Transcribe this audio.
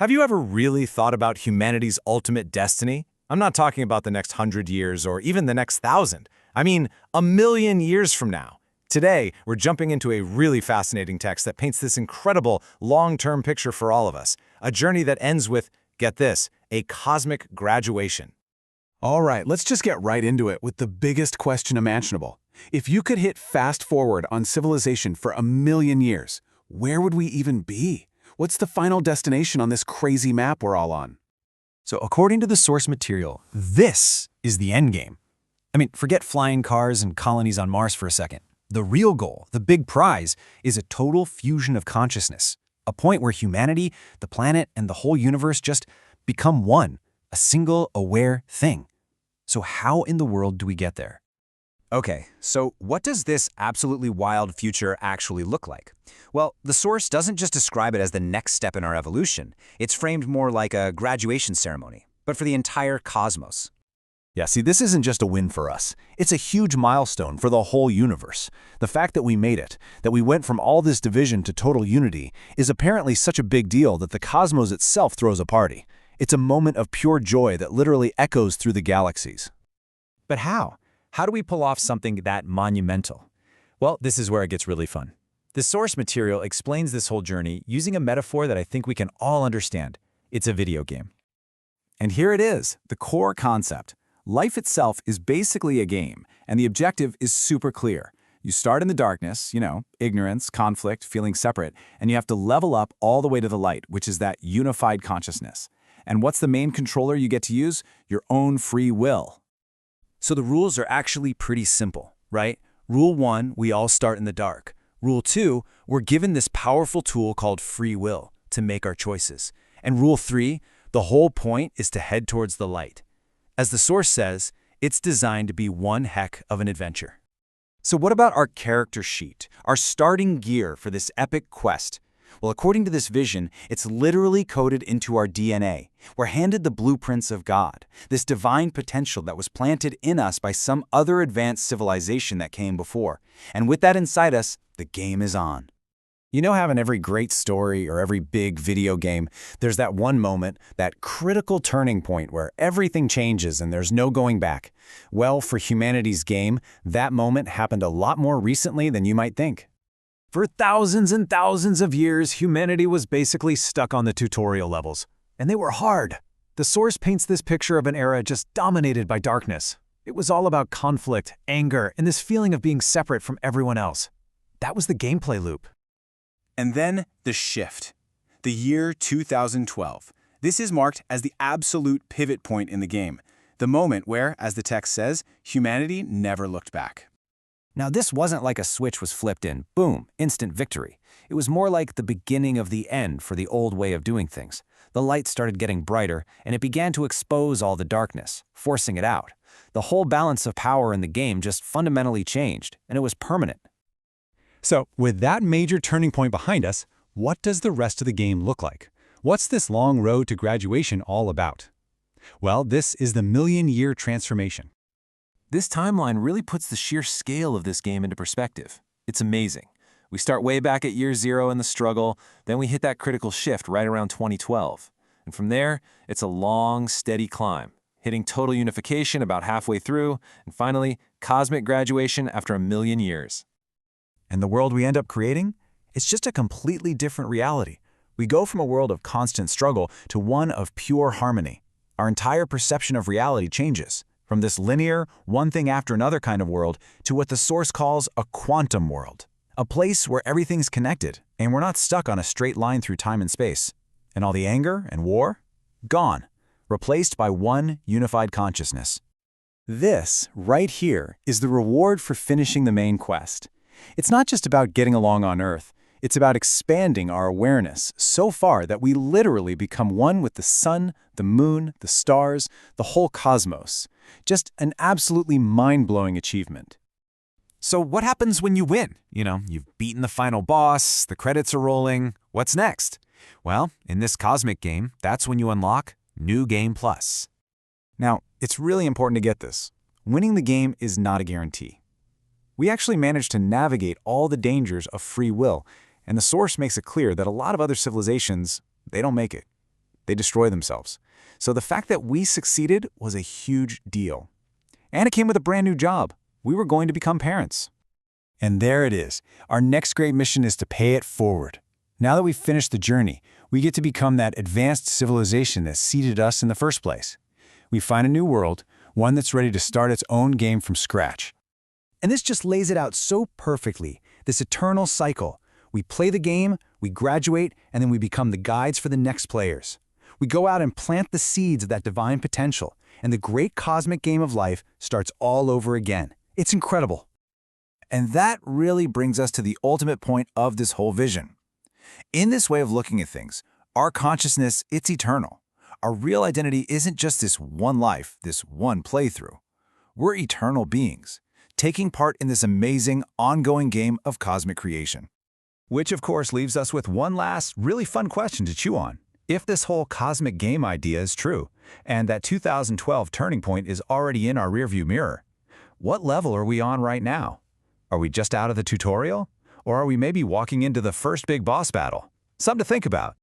Have you ever really thought about humanity's ultimate destiny? I'm not talking about the next 100 years or even the next 1,000. I mean, 1,000,000 years from now. Today, we're jumping into a really fascinating text that paints this incredible long-term picture for all of us. A journey that ends with, get this, a cosmic graduation. All right, let's just get right into it with the biggest question imaginable. If you could hit fast forward on civilization for 1,000,000 years, where would we even be? What's the final destination on this crazy map we're all on? So according to the source material, this is the endgame. I mean, forget flying cars and colonies on Mars for a second. The real goal, the big prize, is a total fusion of consciousness. A point where humanity, the planet, and the whole universe just become one, a single aware thing. So how in the world do we get there? Okay, so what does this absolutely wild future actually look like? Well, the source doesn't just describe it as the next step in our evolution. It's framed more like a graduation ceremony, but for the entire cosmos. Yeah, see, this isn't just a win for us. It's a huge milestone for the whole universe. The fact that we made it, that we went from all this division to total unity, is apparently such a big deal that the cosmos itself throws a party. It's a moment of pure joy that literally echoes through the galaxies. But how? How do we pull off something that monumental? Well, this is where it gets really fun. The source material explains this whole journey using a metaphor that I think we can all understand. It's a video game. And here it is, the core concept. Life itself is basically a game, and the objective is super clear. You start in the darkness, ignorance, conflict, feeling separate, and you have to level up all the way to the light, which is that unified consciousness. And what's the main controller you get to use? Your own free will. So the rules are actually pretty simple, right? Rule 1, we all start in the dark. Rule 2, we're given this powerful tool called free will to make our choices. And Rule 3, the whole point is to head towards the light. As the source says, it's designed to be one heck of an adventure. So what about our character sheet, our starting gear for this epic quest? Well, according to this vision, it's literally coded into our DNA. We're handed the blueprints of God, this divine potential that was planted in us by some other advanced civilization that came before. And with that inside us, the game is on. You know how in every great story or every big video game, there's that one moment, that critical turning point where everything changes and there's no going back. Well, for humanity's game, that moment happened a lot more recently than you might think. For thousands and thousands of years, humanity was basically stuck on the tutorial levels. And they were hard. The source paints this picture of an era just dominated by darkness. It was all about conflict, anger, and this feeling of being separate from everyone else. That was the gameplay loop. And then the shift. The year 2012. This is marked as the absolute pivot point in the game. The moment where, as the text says, humanity never looked back. Now, this wasn't like a switch was flipped in, boom, instant victory. It was more like the beginning of the end for the old way of doing things. The light started getting brighter, and it began to expose all the darkness, forcing it out. The whole balance of power in the game just fundamentally changed, and it was permanent. So, with that major turning point behind us, what does the rest of the game look like? What's this long road to graduation all about? Well, this is the 1,000,000-year transformation. This timeline really puts the sheer scale of this game into perspective. It's amazing. We start way back at year 0 in the struggle, then we hit that critical shift right around 2012. And from there, it's a long, steady climb, hitting total unification about halfway through, and finally, cosmic graduation after 1,000,000 years. And the world we end up creating? It's just a completely different reality. We go from a world of constant struggle to one of pure harmony. Our entire perception of reality changes. From this linear, one thing after another kind of world to what the source calls a quantum world. A place where everything's connected and we're not stuck on a straight line through time and space. And all the anger and war? Gone. Replaced by one unified consciousness. This, right here, is the reward for finishing the main quest. It's not just about getting along on Earth. It's about expanding our awareness so far that we literally become one with the sun, the moon, the stars, the whole cosmos. Just an absolutely mind-blowing achievement. So what happens when you win? You've beaten the final boss, the credits are rolling. What's next? Well, in this cosmic game, that's when you unlock New Game Plus. Now, it's really important to get this. Winning the game is not a guarantee. We actually managed to navigate all the dangers of free will, and the source makes it clear that a lot of other civilizations, they don't make it. they destroy themselves. So the fact that we succeeded was a huge deal. And it came with a brand new job. We were going to become parents. And there it is. Our next great mission is to pay it forward. Now that we've finished the journey, we get to become that advanced civilization that seeded us in the first place. We find a new world, one that's ready to start its own game from scratch. And this just lays it out so perfectly, this eternal cycle. We play the game, we graduate, and then we become the guides for the next players. We go out and plant the seeds of that divine potential, and the great cosmic game of life starts all over again. It's incredible. And that really brings us to the ultimate point of this whole vision. In this way of looking at things, our consciousness, it's eternal. Our real identity isn't just this one life, this one playthrough. We're eternal beings, taking part in this amazing, ongoing game of cosmic creation. Which, of course, leaves us with one last, really fun question to chew on. If this whole cosmic game idea is true, and that 2012 turning point is already in our rearview mirror, what level are we on right now? Are we just out of the tutorial? Or are we maybe walking into the first big boss battle? Something to think about.